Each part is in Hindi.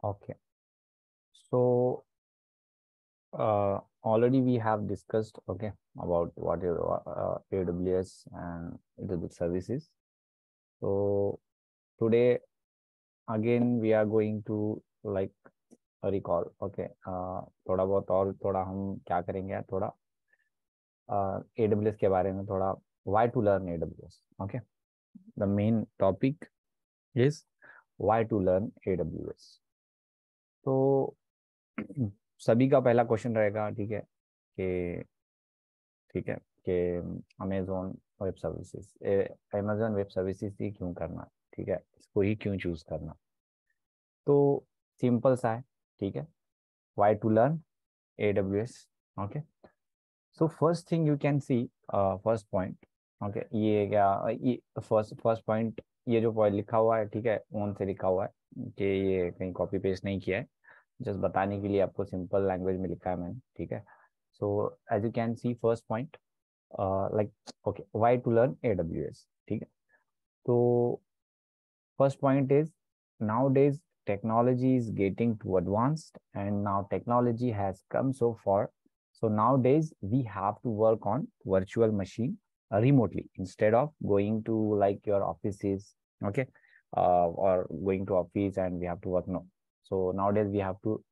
Okay. So already we have discussed, okay, about what is AWS and AWS services. So today again we are going to like recall, okay, थोड़ा बहुत और थोड़ा हम क्या करेंगे, थोड़ा AWS के बारे में थोड़ा why to learn AWS. Okay, the main topic is why to learn AWS. तो सभी का पहला क्वेश्चन रहेगा, ठीक है, कि ठीक है कि Amazon web services, Amazon web services ही क्यों करना, ठीक है, इसको ही क्यों चूज करना। तो सिंपल सा है, ठीक है, why to learn AWS। Okay, so first thing you can see, first point, okay, ये क्या, ये फर्स्ट फर्स्ट पॉइंट, ये जो पॉइंट लिखा हुआ है, ठीक है, ओन से लिखा हुआ है, कि ये कहीं कॉपी पेस्ट नहीं किया है, जस्ट बताने के लिए आपको सिंपल लैंग्वेज में लिखा है मैंने, ठीक है। So as you can see first point, like, okay, why to learn AWS, ठीक है। तो first point is, nowadays technology is getting too advanced and now technology has come so far. So nowadays we have to work on virtual machine remotely instead of going to like your offices, okay, or going to office and we have to work. No. So nowadays we have to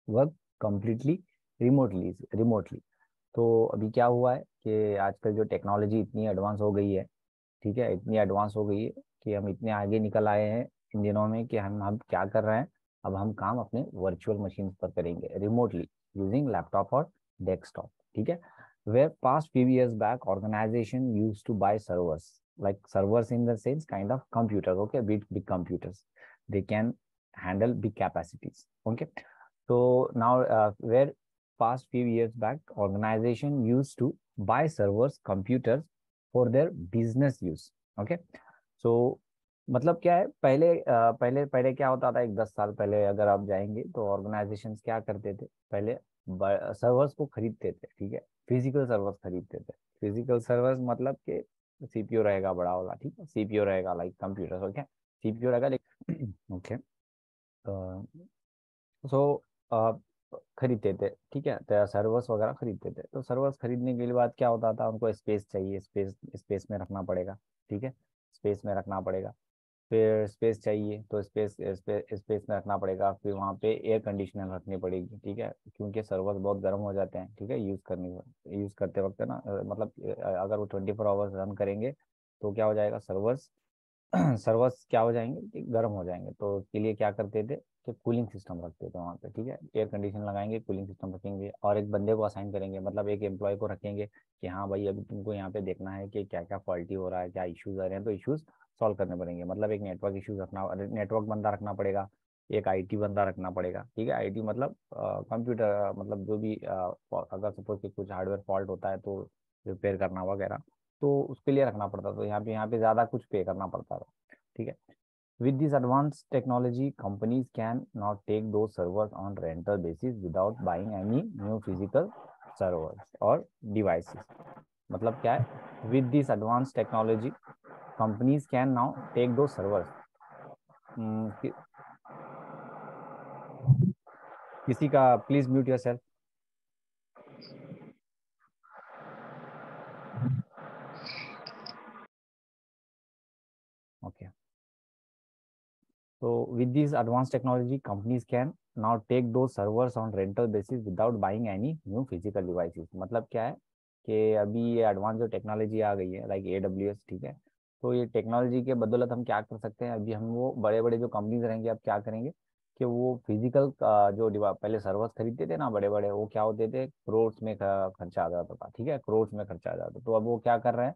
work completely remotely. तो अभी क्या हुआ है कि आजकल जो टेक्नोलॉजी इतनी एडवांस हो गई है, ठीक है, इतनी एडवांस हो गई है कि हम इतने आगे निकल आए हैं इन दिनों में कि हम क्या कर रहे हैं, अब हम काम अपने वर्चुअल मशीन पर करेंगे रिमोटली यूजिंग लैपटॉप और डेस्कटॉप, ठीक है। Where past few years back organization used to buy servers, like servers in the sense kind of computers, okay, big computers, they can handle big capacities, okay. So now where past few years back organization used to buy servers computers for their business use, okay. So मतलब क्या है, पहले पहले क्या होता था, एक 10 साल पहले अगर आप जाएंगे तो ऑर्गेनाइजेशंस क्या करते थे, पहले सर्वर्स को खरीदते थे, ठीक है, फिजिकल सर्वर्स खरीदते थे। फिजिकल सर्वर्स मतलब कि सीपीयू रहेगा बड़ा वाला, ठीक है, सीपीयू रहेगा लाइक कंप्यूटर, ओके, सीपीयू रहेगा ओके। सो खरीदते थे, ठीक है, तो सर्वर्स वगैरह खरीदते थे। तो सर्वर्स खरीदने के लिए बाद क्या होता था, उनको स्पेस चाहिए, स्पेस में रखना पड़ेगा, ठीक है, स्पेस में रखना पड़ेगा। फिर स्पेस चाहिए तो स्पेस में रखना पड़ेगा, फिर वहाँ पे एयर कंडीशनर रखनी पड़ेगी, ठीक है, क्योंकि सर्वर्स बहुत गर्म हो जाते हैं, ठीक है, यूज़ करते वक्त ना, मतलब अगर वो 24 आवर्स रन करेंगे तो क्या हो जाएगा, सर्वर्स सर्वर्स क्या हो जाएंगे कि गर्म हो जाएंगे। तो उसके लिए क्या करते थे कि कूलिंग सिस्टम रखते थे वहाँ पे, ठीक है, एयर कंडीशन लगाएंगे, कूलिंग सिस्टम रखेंगे और एक बंदे को असाइन करेंगे, मतलब एक एम्प्लॉय को रखेंगे कि हाँ भाई अभी तुमको यहाँ पे देखना है कि क्या क्या फॉल्टी हो रहा है, क्या इश्यूज आ रहे हैं, तो इश्यूज सॉल्व करने पड़ेंगे। मतलब एक नेटवर्क इश्यूज रखना, नेटवर्क बंदा रखना पड़ेगा, एक आईटी बंदा रखना पड़ेगा, ठीक है, आईटी मतलब कंप्यूटर, मतलब जो भी अगर सपोज कि कुछ हार्डवेयर फॉल्ट होता है तो रिपेयर करना वगैरह, तो उसके लिए रखना पड़ता। तो यहाँ पे ज़्यादा कुछ पे करना पड़ता था, ठीक है। With this advanced technology, companies can now take those servers on rental basis without buying any new physical servers or devices. मतलब क्या है, with this advanced technology, companies can now take those servers. कि, किसी का please mute your self. Okay, so with this advanced technology, companies can now take those servers on rental basis without buying any new physical devices. मतलब क्या है कि अभी ये एडवांस जो टेक्नोलॉजी आ गई है लाइक AWS, ठीक है, तो ये टेक्नोलॉजी के बदौलत हम क्या कर सकते हैं, अभी हम वो बड़े बड़े जो कंपनीज रहेंगे अब क्या करेंगे कि वो फिजिकल जो पहले सर्वर्स खरीदते थे ना बड़े बड़े, वो क्या होते थे, करोड्स में खर्चा आ जाता था, ठीक है, करोड्स में खर्चा आ जाता। तो अब वो क्या कर रहे हैं,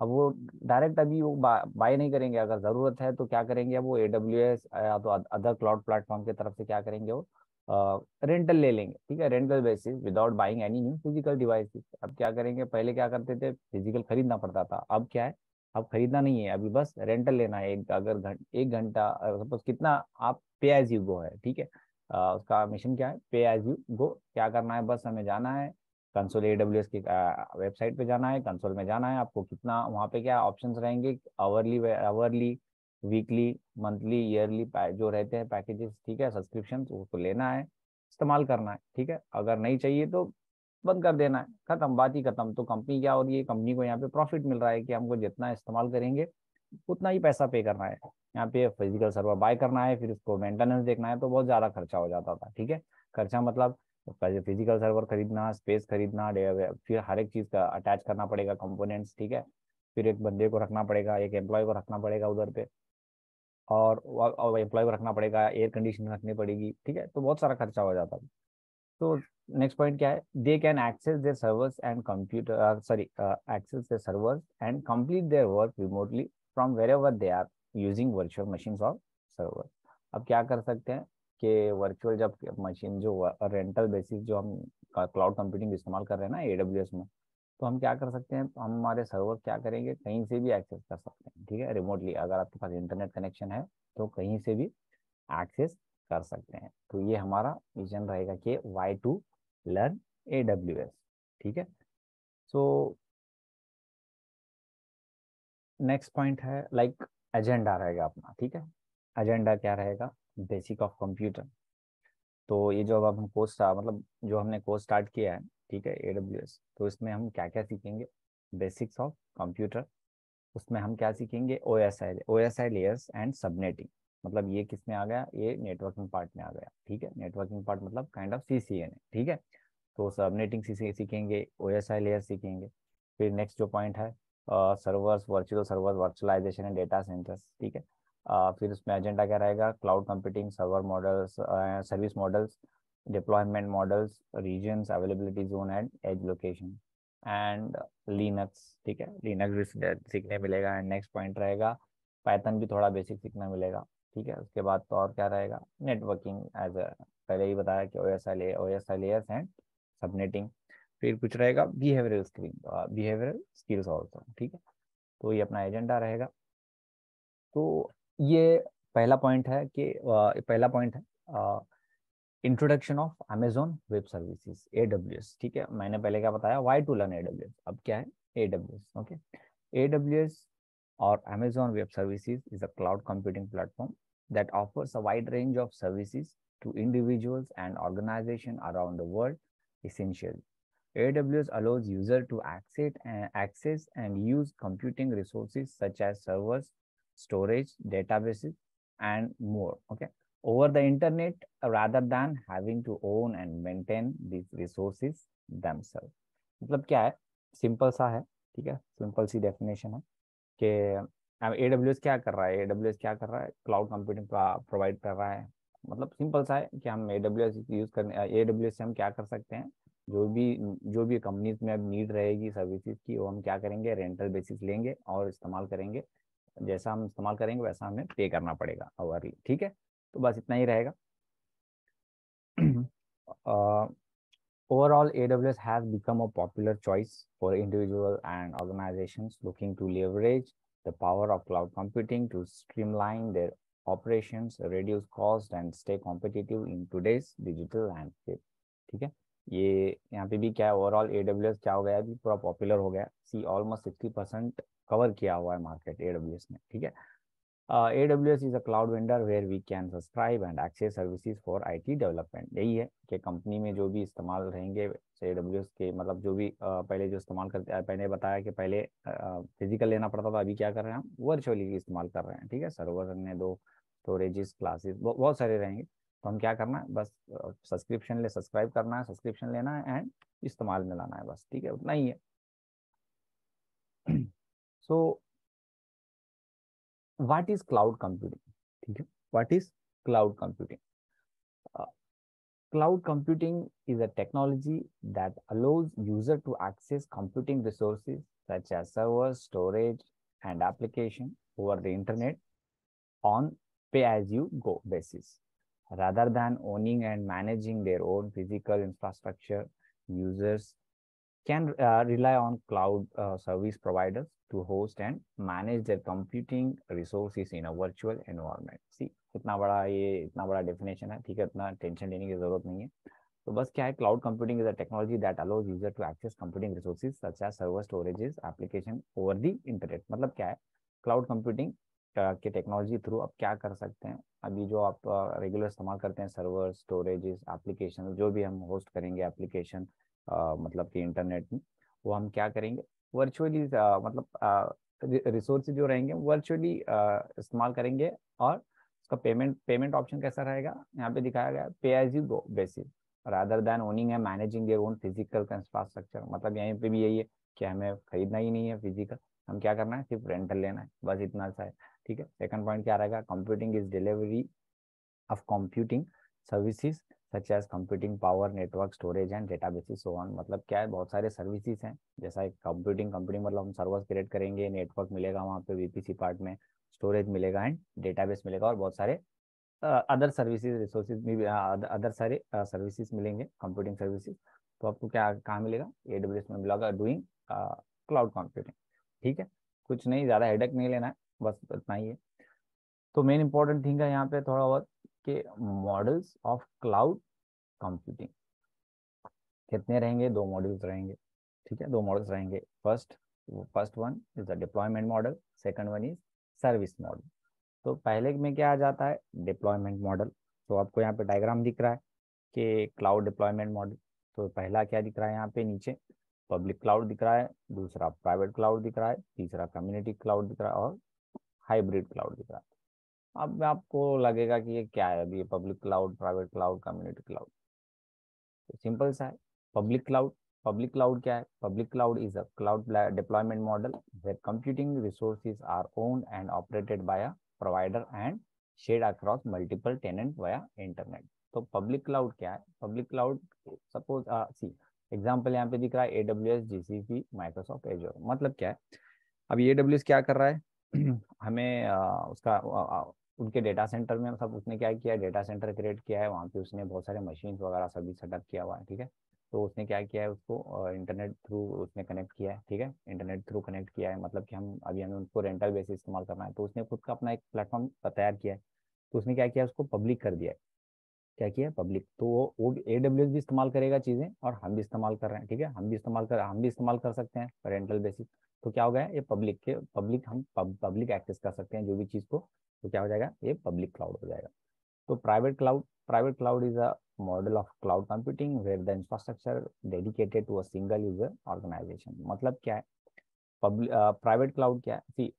अब वो डायरेक्ट अभी वो बाय नहीं करेंगे, अगर जरूरत है तो क्या करेंगे, अब वो AWS या तो अदर क्लाउड प्लेटफॉर्म की तरफ से क्या करेंगे, वो रेंटल ले लेंगे, ठीक है, rental basis without buying any new physical devices. अब क्या करेंगे, पहले क्या करते थे, फिजिकल खरीदना पड़ता था, अब क्या है, अब खरीदना नहीं है, अभी बस रेंटल लेना है। एक अगर 1 घंटा सपोज कितना, आप पे एज यू गो है, ठीक है, उसका मिशन क्या है, पे एज यू गो। क्या करना है, बस हमें जाना है कंसोल, AWS की वेबसाइट पे जाना है, कंसोल में जाना है, आपको कितना वहाँ पे क्या ऑप्शंस रहेंगे, hourly hourly weekly, monthly, yearly जो रहते हैं पैकेजेस, ठीक है, सब्सक्रिप्शन, उसको लेना है, इस्तेमाल करना है, ठीक है। अगर नहीं चाहिए तो बंद कर देना है, खत्म, बात ही खत्म। तो कंपनी क्या हो रही है, कंपनी को यहाँ पे प्रॉफिट मिल रहा है कि हमको जितना इस्तेमाल करेंगे उतना ही पैसा पे करना है। यहाँ पे फिजिकल सर्वर बाय करना है, फिर उसको मेंटेनेंस देखना है, तो बहुत ज़्यादा खर्चा हो जाता था, ठीक है। खर्चा मतलब फिजिकल सर्वर खरीदना, स्पेस खरीदना, फिर हर एक चीज़ का अटैच करना पड़ेगा कंपोनेंट्स, ठीक है। फिर एक बंदे को रखना पड़ेगा, एक एम्प्लॉय को रखना पड़ेगा उधर पे, और एम्प्लॉय को रखना पड़ेगा, एयर कंडीशन रखनी पड़ेगी, ठीक है। तो बहुत सारा खर्चा हो जाता है। तो नेक्स्ट पॉइंट क्या है, they can access their servers and computer sorry access their servers and complete their work remotely from wherever they are using virtual machines और सर्वर। अब क्या कर सकते हैं कि वर्चुअल जब मशीन जो रेंटल बेसिस जो हम क्लाउड कंप्यूटिंग इस्तेमाल कर रहे हैं ना एडब्ल्यूएस में, तो हम क्या कर सकते हैं, हम हमारे सर्वर क्या करेंगे, कहीं से भी एक्सेस कर सकते हैं, ठीक है, रिमोटली। अगर आपके पास इंटरनेट कनेक्शन है तो कहीं से भी एक्सेस कर सकते हैं। तो ये हमारा विजन रहेगा कि वाई टू लर्न AWS, ठीक है। सो नेक्स्ट पॉइंट है लाइक एजेंडा रहेगा अपना, ठीक है। एजेंडा क्या रहेगा, बेसिक ऑफ कंप्यूटर। तो ये जो अब हम कोर्स मतलब जो हमने कोर्स स्टार्ट किया है, ठीक है, AWS, तो इसमें हम क्या क्या सीखेंगे, बेसिक्स ऑफ कंप्यूटर। उसमें हम क्या सीखेंगे, O S I layers and subnetting. मतलब ये किस में आ गया, ये नेटवर्किंग पार्ट में आ गया, ठीक है। नेटवर्किंग पार्ट मतलब काइंड ऑफ CCNA, ठीक है। तो सबनेटिंग सीखेंगे, OSI लेयर सीखेंगे। फिर नेक्स्ट जो पॉइंट है, servers, virtual server, virtualization and data centers, ठीक है। फिर उसमें एजेंडा क्या रहेगा, cloud computing, server models, service models, deployment models, regions, availability zone and edge location, and Linux, ठीक है, लिनक्स भी सीखने मिलेगा। एंड नेक्स्ट पॉइंट रहेगा, पाइथन भी थोड़ा बेसिक सीखना मिलेगा, ठीक है। उसके बाद तो और क्या रहेगा, नेटवर्किंग एज पहले ही बताया कि O S I layers and subnetting. फिर कुछ रहेगा बिहेवियरल स्किल्स ऑल्सो, ठीक है। तो ये अपना एजेंडा रहेगा। तो ये पहला पॉइंट है कि पहला पॉइंट है introduction of Amazon web services AWS, ठीक है। मैंने पहले क्या बताया, वाई टू लर्न AWS, अब क्या है, AWS, okay. AWS or Amazon Web Services is a cloud computing platform that offers a wide range of services to individuals and organizations around the world. Essentially, AWS allows users to access and use computing resources such as servers, storage, databases, and more. Okay, over the internet rather than having to own and maintain these resources themselves. मतलब क्या है, सिंपल सा है, ठीक है, सिंपल सी डेफिनेशन है कि AWS क्या कर रहा है, AWS क्या कर रहा है, क्लाउड कंप्यूटिंग प्रोवाइड कर रहा है। मतलब सिंपल सा है कि हम AWS यूज करने, AWS से हम क्या कर सकते हैं, जो भी जो भी कंपनीज में अब नीड रहेगी सर्विसेज की, वो हम क्या करेंगे, रेंटल बेसिस लेंगे और इस्तेमाल करेंगे। जैसा हम इस्तेमाल करेंगे वैसा हमें पे करना पड़ेगा आवरली, ठीक है। तो बस इतना ही रहेगा। Overall, AWS has become a popular choice for individuals and organizations looking to leverage the power of cloud computing to streamline their operations, reduce cost, and stay competitive in today's digital landscape. ठीक है, ये यहाँ पे भी क्या है, ओवरऑल AWS क्या हो गया, अभी पूरा पॉपुलर हो गया। सी ऑलमोस्ट 60% कवर किया हुआ है मार्केट AWS ने, ठीक है। AWS is a cloud vendor where we can subscribe and access services for IT development। यही है कि कंपनी में जो भी इस्तेमाल रहेंगे AWS के, मतलब जो भी पहले जो इस्तेमाल करते हैं, पहले बताया कि पहले फिजिकल लेना पड़ता था, अभी क्या कर रहे हैं हम, वर्चुअली इस्तेमाल कर रहे हैं, ठीक है। सर्वर ने दो, स्टोरेजेस, क्लासेस बहुत सारे रहेंगे। तो हम क्या करना है, बस सब्सक्रिप्शन सब्सक्राइब करना है, सब्सक्रिप्शन लेना है एंड इस्तेमाल में लाना है, बस, ठीक है, उतना ही है। So what is cloud computing, ठीक है, what is cloud computing? Cloud computing is a technology that allows user to access computing resources such as servers, storage, and application over the internet on pay-as-you-go basis. Rather than owning and managing their own physical infrastructure, users can rely on cloud service providers to host and manage their computing resources in a virtual environment. See, इतना बड़ा डेफिनेशन है, ठीक है, इतना टेंशन लेने की जरूरत नहीं है। तो बस क्या है, cloud computing is a technology that allows user to access computing resources such as server, storages, application over the internet. मतलब क्या है, क्लाउड कंप्यूटिंग के टेक्नोलॉजी थ्रू आप क्या कर सकते हैं। अभी जो आप रेगुलर इस्तेमाल करते हैं सर्वर, स्टोरेजेस, एप्लीकेशन, जो भी हम होस्ट करेंगे एप्लीकेशन मतलब कि इंटरनेट में, वो हम क्या करेंगे, वर्चुअली मतलब रिसोर्स जो रहेंगे वर्चुअली इस्तेमाल करेंगे। और उसका पेमेंट ऑप्शन कैसा रहेगा, यहाँ पे दिखाया गया pay as you go basis rather than owning and managing their own physical infrastructure. मतलब यहीं पे भी यही है कि हमें खरीदना ही नहीं है फिजिकल, हम क्या करना है, सिर्फ रेंटल लेना है, बस इतना सा है। ठीक है। सेकंड पॉइंट क्या रहेगा, computing is delivery of computing services such edge computing power, network, storage and databases so on. मतलब क्या है, बहुत सारे सर्विसेज हैं। जैसा एक कंप्यूटिंग मतलब हम सर्वर्स क्रिएट करेंगे, नेटवर्क मिलेगा वहाँ पे वीपीसी पार्ट में, स्टोरेज मिलेगा एंड डेटाबेस मिलेगा, और बहुत सारे अदर सर्विसेज रिसोर्सेज में भी अदर सारे सर्विसेज मिलेंगे, कंप्यूटिंग सर्विसेज। तो आपको क्या कहाँ मिलेगा, एडब्ल्यूएस में मिलेगा, डूइंग क्लाउड कंप्यूटिंग। ठीक है, कुछ नहीं, ज़्यादा हेडेक नहीं लेना है, बस इतना ही है। तो मेन इंपॉर्टेंट थिंग है यहाँ पे थोड़ा बहुत कि मॉडल्स ऑफ क्लाउड कंप्यूटिंग कितने रहेंगे, दो मॉडल्स रहेंगे। ठीक है, दो मॉडल्स रहेंगे। First one is the deployment model, second one is service model. तो पहले में क्या आ जाता है, डिप्लॉयमेंट मॉडल। तो आपको यहाँ पे डायग्राम दिख रहा है कि क्लाउड डिप्लॉयमेंट मॉडल। तो पहला क्या दिख रहा है यहाँ पे नीचे, पब्लिक क्लाउड दिख रहा है, दूसरा प्राइवेट क्लाउड दिख रहा है, तीसरा कम्युनिटी क्लाउड दिख रहा है, और हाइब्रिड क्लाउड दिख रहा है। अब आपको लगेगा कि ये क्या है, अभी ये public cloud, private cloud, community cloud. तो सिंपल सा है। पब्लिक क्लाउड क्या है, public cloud is a cloud deployment model where computing resources are owned and operated by a provider and shared across multiple tenant via internet. तो पब्लिक क्लाउड क्या है, public cloud suppose see example यहाँ पे दिख रहा है एडब्ल्यूएस, जीसीपी, माइक्रोसॉफ्ट एजोर। मतलब क्या है, अब ये एडब्ल्यूएस क्या कर रहा है हमें उसका उनके डेटा सेंटर में सब उसने क्या किया है, डेटा सेंटर क्रिएट किया है, वहाँ पे उसने बहुत सारे मशीन वगैरह सभी सेटअप किया हुआ है। ठीक है, तो उसने क्या किया है, उसको इंटरनेट थ्रू उसने कनेक्ट किया है। ठीक है, इंटरनेट थ्रू कनेक्ट किया है, मतलब कि हम अभी हमें उनको रेंटल बेसिस इस्तेमाल करना है, तो उसने खुद का अपना एक प्लेटफॉर्म तैयार किया है। तो उसने क्या किया, उसको पब्लिक कर दिया है। क्या किया है, पब्लिक। तो वो AWS भी इस्तेमाल करेगा चीज़ें, और हम भी इस्तेमाल कर रहे हैं। ठीक है, हम भी इस्तेमाल कर सकते हैं रेंटल बेसिस। तो क्या हो गया, ये पब्लिक हम पब्लिक एक्सेस कर सकते हैं जो भी चीज़ को। तो क्या हो जाएगा, ये पब्लिक क्लाउड हो जाएगा। तो private cloud is a model of cloud computing where the infrastructure dedicated to a single user organization. मतलब क्या है, प्राइवेट क्लाउड क्या है, सी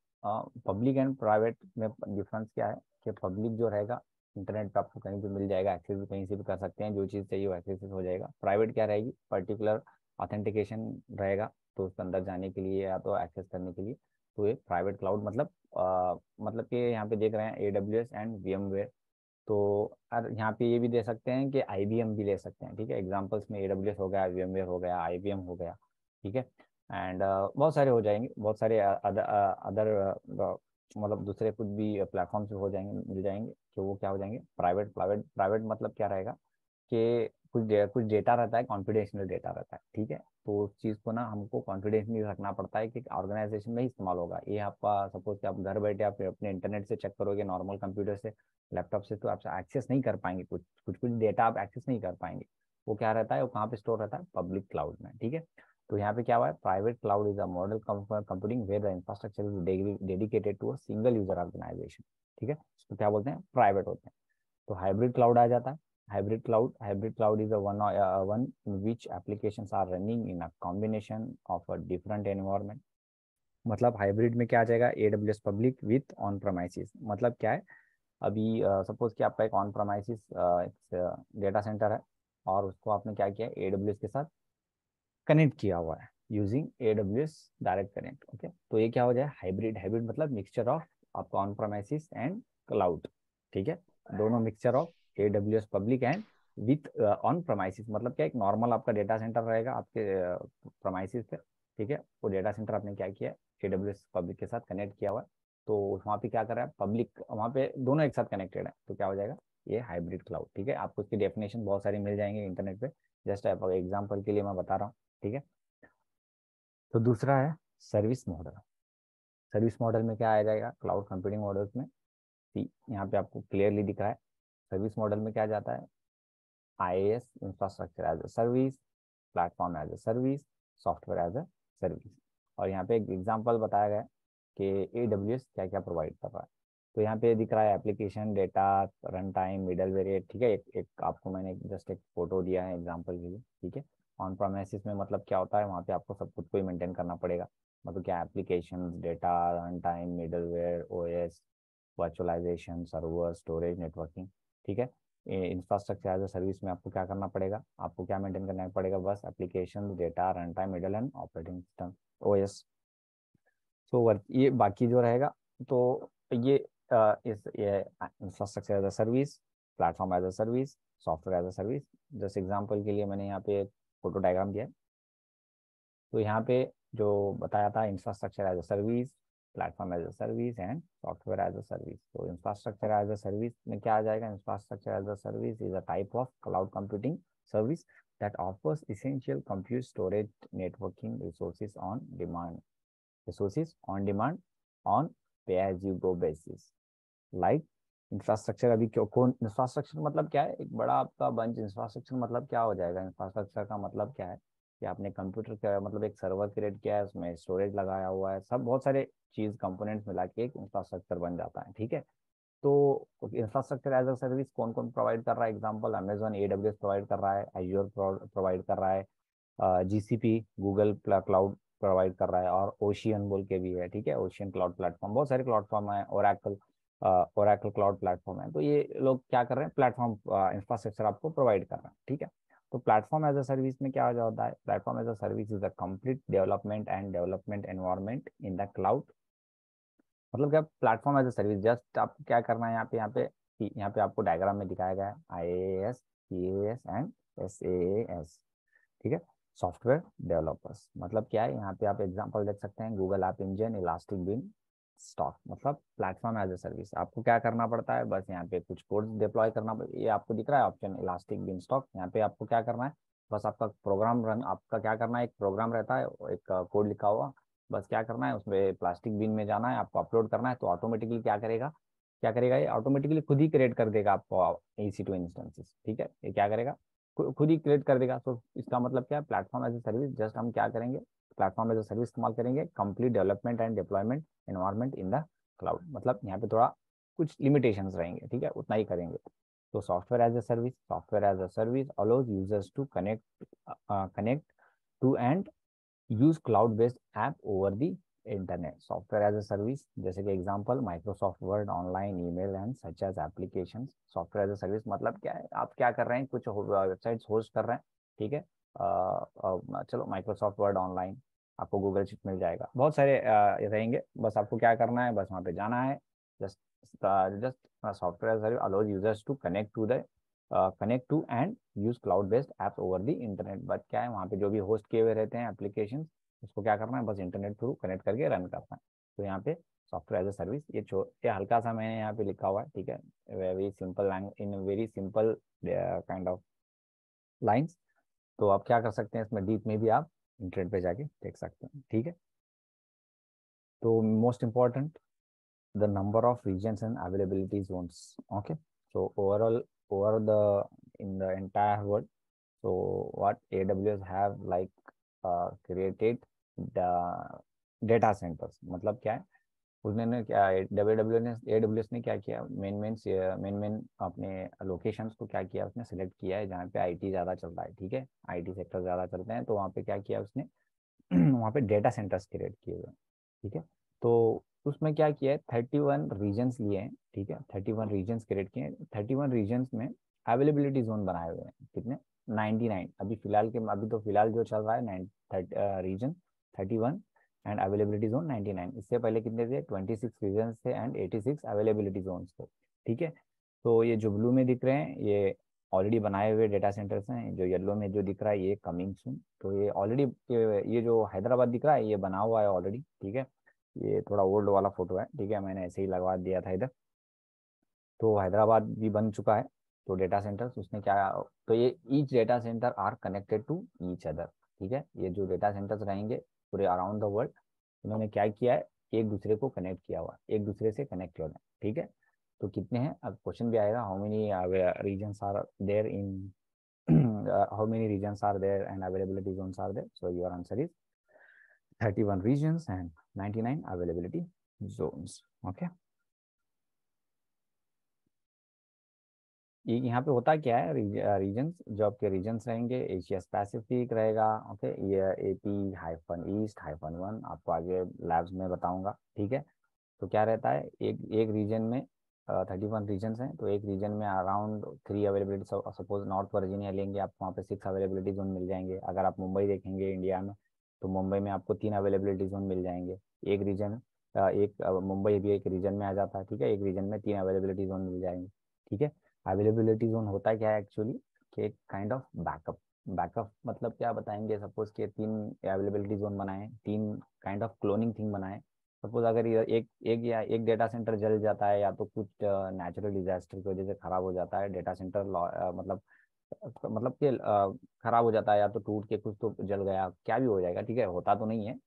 पब्लिक एंड प्राइवेट में डिफरेंस क्या है, कि पब्लिक जो रहेगा इंटरनेट पे आपको कहीं भी मिल जाएगा, एक्सेस भी कहीं से भी कर सकते हैं, जो चीज़ चाहिए वो एक्सेस हो जाएगा। प्राइवेट क्या रहेगी, पर्टिकुलर ऑथेंटिकेशन रहेगा, तो उसके अंदर जाने के लिए या तो एक्सेस करने के लिए। तो ये प्राइवेट क्लाउड मतलब कि यहाँ पे देख रहे हैं AWS एंड VMware। तो और यहाँ पे ये भी दे सकते हैं कि IBM भी ले सकते हैं। ठीक है, एग्जाम्पल्स में AWS हो गया, VMware हो गया, IBM हो गया। ठीक है, एंड बहुत सारे हो जाएंगे, बहुत सारे अदर मतलब दूसरे कुछ भी प्लेटफॉर्म से हो जाएंगे, मिल जाएंगे, तो वो क्या हो जाएंगे, प्राइवेट मतलब क्या रहेगा कि कुछ डेटा रहता है, कॉन्फिडेंशियल डेटा रहता है। ठीक है, तो उस चीज़ को ना हमको कॉन्फिडेंशियल रखना पड़ता है कि ऑर्गेनाइजेशन में ही इस्तेमाल होगा। ये आपका सपोज कि आप घर बैठे आप अपने इंटरनेट से चेक करोगे, नॉर्मल कंप्यूटर से, लैपटॉप से, तो आप एक्सेस नहीं कर पाएंगे, कुछ डेटा आप एक्सेस नहीं कर पाएंगे। वो क्या रहता है, वो कहाँ पे स्टोर रहता है, पब्लिक क्लाउड में। ठीक है, तो यहाँ पे क्या हुआ है, private cloud is a model computing where the infrastructure is dedicated to a single user organization. ठीक है, इसको क्या बोलते हैं, प्राइवेट होते हैं। तो हाइब्रिड क्लाउड आ जाता है। Hybrid cloud is a one in which applications are running in a combination of a different environment। मतलब हाइब्रिड में क्या आ जाएगा, AWS public with on premises. मतलब क्या है, अभी सपोज कि आपका एक ऑन प्रमाइसिस डेटा सेंटर है, और उसको आपने क्या किया, AWS के साथ कनेक्ट किया हुआ है using AWS direct connect. Okay, तो ये क्या हो जाए, हाइब्रिड मतलब मिक्सचर ऑफ आपका ऑन प्रमाइसिस एंड क्लाउड। ठीक है, दोनों mixture of AWS public and with on premises. मतलब क्या, एक नॉर्मल आपका डेटा सेंटर रहेगा आपके प्रमाइसिस पे। ठीक है, वो डेटा सेंटर आपने क्या किया, AWS पब्लिक के साथ कनेक्ट किया हुआ है। तो वहाँ पे क्या कर रहा है, पब्लिक वहाँ पे दोनों एक साथ कनेक्टेड है, तो क्या हो जाएगा, ये हाइब्रिड क्लाउड। ठीक है, आपको उसकी डेफिनेशन बहुत सारी मिल जाएंगे इंटरनेट पे, जस्ट एग्जाम्पल के लिए मैं बता रहा हूँ। ठीक है, तो दूसरा है सर्विस मॉडल। सर्विस मॉडल में क्या आ जाएगा, क्लाउड कंप्यूटिंग मॉडल्स में, यहाँ पे आपको क्लियरली दिख रहा है। सर्विस मॉडल में क्या जाता है, IaaS infrastructure as a service, platform as a service, software as a service. और यहाँ पे एक एग्जांपल बताया गया है कि AWS क्या क्या प्रोवाइड कर रहा है। तो यहाँ पे दिख रहा है application, data, run time, middle variate, ठीक है। एक आपको मैंने जस्ट एक फोटो दिया है एग्जांपल के लिए, ठीक है। ऑन प्रोमिसेस में मतलब क्या होता है, वहाँ पे आपको सब खुद को ही मेंटेन करना पड़ेगा। मतलब क्या, application, data, run time, middleware, OS, virtualization, server, storage, networking, ठीक है। इंफ्रास्ट्रक्चर एज अ सर्विस में आपको क्या करना पड़ेगा, आपको क्या मेंटेन करना पड़ेगा, बस application, data, run time, middle and operating system, OS. So work ये बाकी जो रहेगा, तो ये इस ये infrastructure as a service, platform as a service, software as a service. जैसे एग्जांपल के लिए मैंने यहाँ पे फोटो डायग्राम दिया है। तो यहाँ पे जो बताया था, infrastructure as a service, platform as a service and software as a service. तो इंफ्रास्ट्रक्चर एज अ सर्विस में क्या आ जाएगा, infrastructure as a service is a type of cloud computing service that offers essential compute, storage, networking resources on demand on pay as you go basis, like infrastructure. अभी क्यों, कौन इंफ्रास्ट्रक्चर मतलब क्या है, एक बड़ा आपका बंच इंफ्रास्ट्रक्चर मतलब क्या हो जाएगा। इंफ्रास्ट्रक्चर का मतलब क्या है कि आपने कंप्यूटर का मतलब एक सर्वर क्रिएट किया है, उसमें स्टोरेज लगाया हुआ है, सब बहुत सारे चीज कंपोनेंट्स मिला के एक इंफ्रास्ट्रक्चर बन जाता है, ठीक है। तो इंफ्रास्ट्रक्चर एज अ सर्विस कौन कौन प्रोवाइड कर रहा है, एग्जांपल अमेजॉन AWS प्रोवाइड कर रहा है, एज्योर प्रोवाइड कर रहा है, GCP गूगल क्लाउड प्रोवाइड कर रहा है, और ओशियन बोल के भी है, ठीक है। ओशियन क्लाउड प्लेटफॉर्म, बहुत सारे प्लेटफॉर्म है, ओरेकल क्लाउड प्लेटफॉर्म है। तो ये लोग क्या कर रहे हैं, प्लेटफॉर्म इंफ्रास्ट्रक्चर आपको प्रोवाइड कर रहे हैं, ठीक है। तो प्लेटफॉर्म एज अ सर्विस में क्या हो जाता है, platform as a service is a complete development environment in the cloud. मतलब क्या, platform as a service, just आपको क्या करना है, यहाँ पे आपको डायग्राम में दिखाया गया है IaaS, PaaS एंड SaaS, ठीक है। सॉफ्टवेयर डेवलपर्स मतलब क्या है, यहाँ पे आप एग्जांपल देख सकते हैं, गूगल ऐप इंजन, इलास्टिक बिन स्टॉक। मतलब प्लेटफॉर्म एज अ सर्विस आपको क्या करना पड़ता है, बस यहाँ पे कुछ कोड डिप्लॉय करना ये आपको दिख रहा है ऑप्शन इलास्टिक बिन स्टॉक। यहाँ पे आपको क्या करना है, बस आपका प्रोग्राम रन, आपका क्या करना है, एक प्रोग्राम रहता है, एक कोड लिखा हुआ, बस क्या करना है, उसमें प्लास्टिक बिन में जाना है, आपको अपलोड करना है, तो ऑटोमेटिकली क्या करेगा, ये ऑटोमेटिकली खुद ही क्रिएट कर देगा आपको EC2 इंस्टेंसेस, ठीक है। ये क्या करेगा, खुद ही क्रिएट कर देगा। तो इसका मतलब क्या है, platform as a service, just हम क्या करेंगे, प्लेटफॉर्म एज ए सर्विस इस्तेमाल करेंगे, complete development and deployment environment in the cloud. मतलब यहाँ पे थोड़ा कुछ लिमिटेशंस रहेंगे, ठीक है, उतना ही करेंगे। तो software as a service allows users to connect to and use cloud based app over the internet. Software as a service जैसे कि example Microsoft Word, online email and such as application. Software as a service मतलब क्या है, आप क्या कर रहे हैं, कुछ वेबसाइट्स होस्ट कर रहे हैं, ठीक है। चलो माइक्रोसॉफ्ट वर्ड ऑनलाइन, आपको गूगल शीट मिल जाएगा, बहुत सारे रहेंगे, बस आपको क्या करना है, बस वहाँ पे जाना है। Just just software service allows users to connect to and use cloud based apps over the internet. But क्या है, वहाँ पे जो भी होस्ट किए हुए रहते हैं एप्लीकेशन, उसको क्या करना है, बस इंटरनेट थ्रू कनेक्ट करके रन करना है। तो यहाँ पे सॉफ्टवेयर एज अ सर्विस, ये हल्का सा मैंने यहाँ पे लिखा हुआ है, ठीक है, very simple language, in very simple kind of lines. तो आप क्या कर सकते हैं, इसमें डीप में भी आप इंटरनेट पे जाके देख सकते हैं, ठीक है। तो most important, the number of regions and availability zones, okay. So over the in the entire world, so what AWS have like created the data centers। मतलब क्या है, उसने ने क्या, AWS ने क्या किया, मेन अपने लोकेशंस को क्या किया, उसने सेलेक्ट किया है जहाँ पे IT ज़्यादा चल रहा है, ठीक है, IT सेक्टर ज़्यादा चलते हैं, तो वहाँ पे क्या किया उसने वहाँ पे डेटा सेंटर्स क्रिएट किए हुए हैं, ठीक है। तो उसमें क्या किया है, 31 रीजन्स लिए हैं, ठीक है, 31 रीजन्स क्रिएट किए हैं। 31 रीजन्स में अवेलेबिलिटी जोन बनाए हुए हैं कितने, 99। अभी तो फिलहाल जो चल रहा है रीजन 31 एंड अवेलेबिलिटी जोन 99। इससे पहले कितने थे, 26 रीजन थे एंड 86 अवेलेबिलिटी जोन थे, ठीक है। तो ये जो ब्लू में दिख रहे हैं, ये ऑलरेडी बनाए हुए डेटा सेंटर्स हैं। जो येलो में जो दिख रहा है, ये कमिंग सून। तो ये ऑलरेडी, ये जो हैदराबाद दिख रहा है, ये बना हुआ है ऑलरेडी, ठीक है। ये थोड़ा ओल्ड वाला फोटो है, ठीक है, मैंने ऐसे ही लगवा दिया था इधर। तो हैदराबाद भी बन चुका है। तो डेटा सेंटर्स उसने क्या, तो ये each data centre are connected to each other, ठीक है। ये जो डेटा सेंटर्स रहेंगे पूरे अराउंड द वर्ल्ड, इन्होंने क्या किया है, एक दूसरे को कनेक्ट किया हुआ, एक दूसरे से कनेक्ट हो रहे हैं, ठीक है। तो कितने हैं, अब क्वेश्चन भी आएगा, how many regions are there in how many regions are there and availability zones are there? So your answer is 31 regions and 99 availability zones. Okay. ये यहाँ पे होता क्या है, रीजन्स जो आपके रीजन्स रहेंगे, एशिया पैसिफिक रहेगा, ओके, ये AP हाइफन ईस्ट हाइफन 1, आपको आगे लैब्स में बताऊंगा, ठीक है। तो क्या रहता है, एक एक रीजन में 31 रीजन्स हैं, तो एक रीजन में around 3 availability, suppose north Virginia लेंगे, आपको वहाँ पे 6 अवेलेबिलिटी जोन मिल जाएंगे। अगर आप मुंबई देखेंगे इंडिया में, तो मुंबई में आपको 3 अवेलेबिलिटी जोन मिल जाएंगे। एक रीजन, मुंबई भी एक रीजन में आ जाता है, ठीक है, एक रीजन में 3 अवेलेबिलिटी जोन मिल जाएंगे, ठीक है। अवेलेबिलिटी जोन होता क्या है एक्चुअली, कि एक काइंड ऑफ बैकअप। बैकअप मतलब क्या बताएंगे, सपोज के 3 अवेलेबिलिटी जोन बनाए, 3 काइंड ऑफ क्लोनिंग थिंग बनाए। सपोज अगर ये एक एक या एक डेटा सेंटर जल जाता है, या तो कुछ नेचुरल डिजास्टर की वजह से खराब हो जाता है डेटा सेंटर, मतलब कि खराब हो जाता है, या तो टूट के कुछ तो जल गया, क्या भी हो जाएगा, ठीक है, होता तो नहीं है।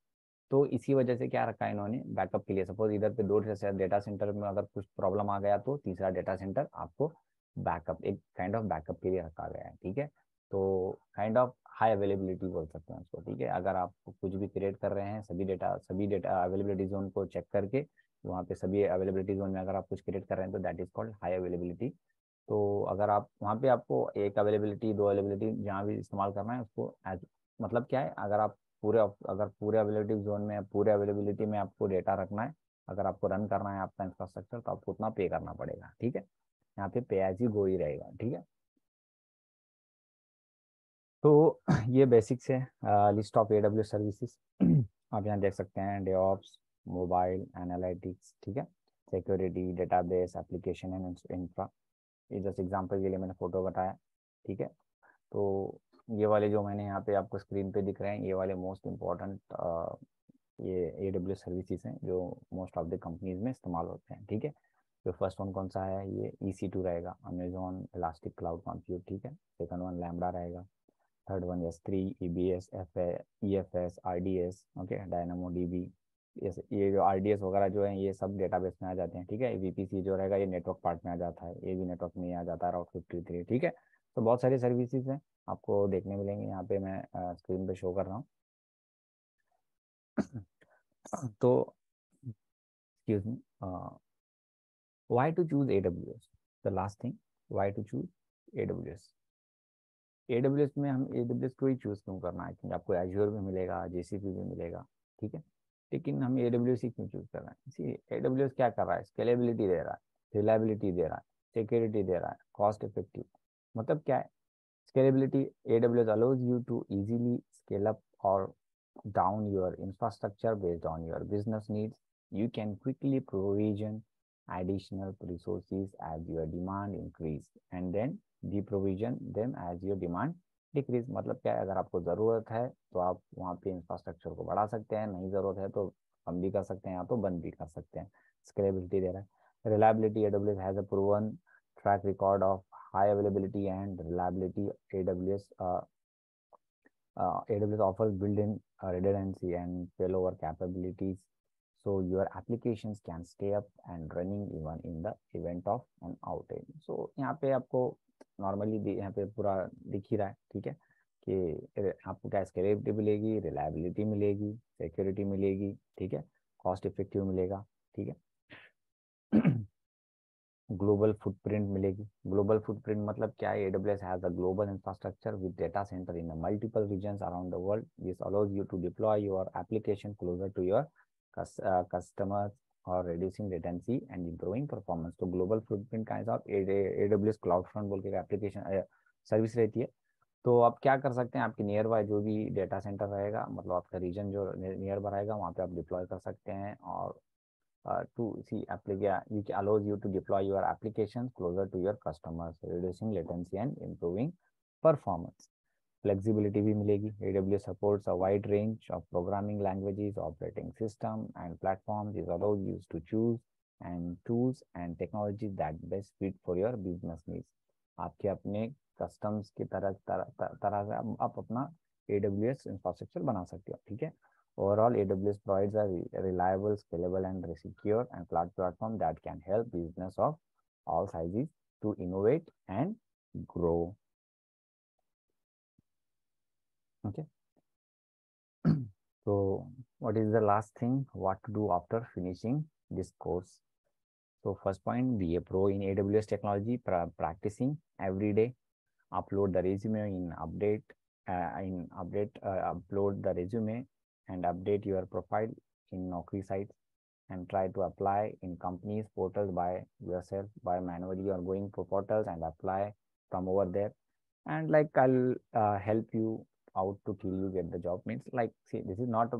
तो इसी वजह से क्या रखा है इन्होंने बैकअप के लिए, सपोज इधर पे 2 डेटा सेंटर में अगर कुछ प्रॉब्लम आ गया, तो तीसरा डेटा सेंटर आपको बैकअप, एक काइंड ऑफ बैकअप के लिए रखा गया है, ठीक है। तो काइंड ऑफ हाई अवेलेबिलिटी बोल सकते हैं उसको, ठीक है। अगर आप कुछ भी क्रिएट कर रहे हैं, सभी डेटा अवेलेबिलिटी जोन को चेक करके, वहाँ पे सभी अवेलेबिलिटी जोन में अगर आप कुछ क्रिएट कर रहे हैं, तो that is called high availability. तो अगर आप वहाँ पे, आपको एक अवेलेबिलिटी, 2 अवेलेबिलिटी जहाँ भी इस्तेमाल करना है उसको एज, मतलब क्या है, अगर पूरे अवेलेबिलिटी जोन में, पूरे अवेलेबिलिटी में आपको डेटा रखना है, अगर आपको रन करना है आपका इंफ्रास्ट्रक्चर, तो आपको उतना पे करना पड़ेगा, ठीक है। यहाँ पे पे एज यू गो ही रहेगा, ठीक है। तो ये बेसिक्स है, लिस्ट ऑफ AWS सर्विसेज। आप यहाँ देख सकते हैं, डेवऑप्स, मोबाइल एनालिटिक्स, ठीक है, security, database, application and infra. ये जस्ट एग्जांपल के लिए मैंने फोटो बताया, ठीक है। तो ये वाले जो मैंने यहाँ पे आपको स्क्रीन पे दिख रहे हैं, ये वाले मोस्ट इम्पॉर्टेंट ये AWS सर्विसेज हैं, जो मोस्ट ऑफ द कंपनीज में इस्तेमाल होते हैं, ठीक है। तो फर्स्ट वन कौन सा है, ये EC2 रहेगा, अमेजॉन इलास्टिक क्लाउड कंप्यूट, ठीक है। सेकंड वन लैम्बडा रहेगा। Third one S3, EBS, EFS, RDS, okay, dynamo DB। ये जो RDS वगैरह जो है, ये सब डेटाबेस में आ जाते हैं, ठीक है। VPC जो रहेगा, ये नेटवर्क पार्ट में आ जाता है, ये भी नेटवर्क में ही आ जाता है, राउट 53, ठीक है। तो बहुत सारी सर्विसेज हैं, आपको देखने मिलेंगे, यहाँ पे मैं स्क्रीन पे शो कर रहा हूँ। तो excuse me, why to choose AWS, the last thing, why to choose AWS। AWS में हम AWS को ही चूज क्यों करना है, क्योंकि आपको एज्योर भी मिलेगा, GCP भी मिलेगा, ठीक है। लेकिन हम AWS ही क्यों चूज कर रहे हैं, इसी AWS क्या कर रहा है, स्केलेबिलिटी दे रहा है, रिलायबिलिटी दे रहा है, सिक्योरिटी दे रहा है, कॉस्ट इफेक्टिव। मतलब क्या है, scalability, AWS allows you to easily scale up or down your infrastructure based on your business needs. You can quickly provision additional resources as your demand increase and then deprovision them as your demand decrease। मतलब क्या है, अगर आपको ज़रूरत है तो आप वहाँ पे इंफ्रास्ट्रक्चर को बढ़ा सकते हैं, नहीं ज़रूरत है तो कम भी कर सकते हैं, या तो बंद भी कर सकते हैं। स्केलेबिलिटी दे रहा है। Reliability, AWS has a proven track record of high availability and reliability. AWS offers built-in redundancy and failover capabilities, so your applications can stay up and running even in the event of an outage। So यहाँ पे आपको नॉर्मली यहाँ पे पूरा दिख ही रहा है, ठीक है, कि आपको क्या स्केलेबिलिटी मिलेगी, रिलायबिलिटी मिलेगी, सिक्योरिटी मिलेगी, ठीक है, कॉस्ट इफेक्टिव मिलेगा, ठीक है। ग्लोबल फुटप्रिंट मिलेगी। ग्लोबल फुटप्रिंट मतलब क्या है, AWS has a global infrastructure with data centre in multiple regions around the world. This allows you to deploy your application closer to your customers और reducing latency and improving performance। तो ग्लोबल फुटप्रिंट का हिसाब AWS क्लाउड फ्रंट बोल के एप्लीकेशन सर्विस रहती है। तो आप क्या कर सकते हैं, आपके नियर बाय जो भी डेटा सेंटर रहेगा, मतलब आपका रीजन जो नियर बाय रहेगा, वहाँ पे आप डिप्लॉय कर सकते हैं, और to see allows you to deploy your applications closer to your customers, reducing latency and improving performance। Flexibility भी मिलेगी। AWS supports a wide range of programming languages, operating system and platforms. It allows you to choose and tools and technologies that best fit for your business needs। आपके अपने कस्टम्स की तरह से आप अपना AWS इंफ्रास्ट्रक्चर बना सकते हो, ठीक है। Overall, AWS provides a reliable, scalable, and secure and cloud platform that can help business of all sizes to innovate and grow. Okay. So, what is the last thing? What to do after finishing this course? So first point, be a pro in AWS technology, practicing every day. Upload the resume upload the resume and update your profile in Naukri sites, and try to apply in companies portals by yourself, by manually or going to portals and apply from over there. And like I'll help you out to till you get the job. Means like, see, this is not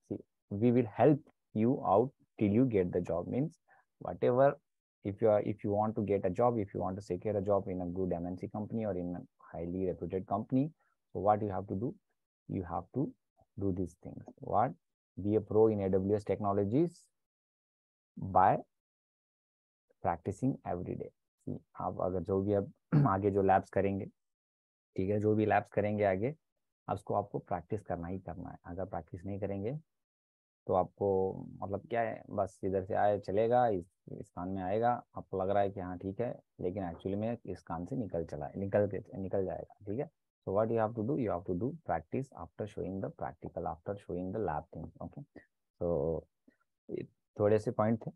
see, we will help you out till you get the job. Means whatever, if you want to get a job, if you want to secure a job in a good MNC company or in a highly reputed company, so what you have to do, you have to do these things. What? Be a pro in AWS technologies by practicing every day. See, आप अगर जो भी अब आगे जो लैब्स करेंगे, ठीक है, जो भी लैब्स करेंगे आगे, उसको आपको प्रैक्टिस करना ही करना है. अगर प्रैक्टिस नहीं करेंगे तो आपको मतलब क्या है, बस इधर से आए चलेगा, इस कान में आएगा, आपको लग रहा है कि हाँ ठीक है, लेकिन एक्चुअली में इस कान से निकल जाएगा. ठीक है. So what you have to do, you have to do practice after showing the practical, after showing the lab thing. Okay. सो थोड़े से पॉइंट थे,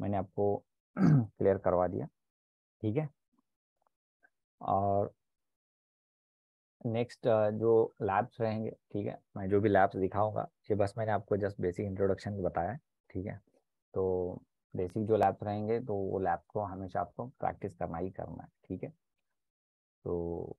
मैंने आपको क्लियर करवा दिया. ठीक है. और नेक्स्ट जो लैब्स रहेंगे, ठीक है, मैं जो भी लैब्स दिखाऊंगा, ये बस मैंने आपको जस्ट बेसिक इंट्रोडक्शन बताया है. ठीक है. तो बेसिक जो लैब्स रहेंगे, तो वो लैब को हमेशा आपको प्रैक्टिस करना ही करना है. ठीक है. तो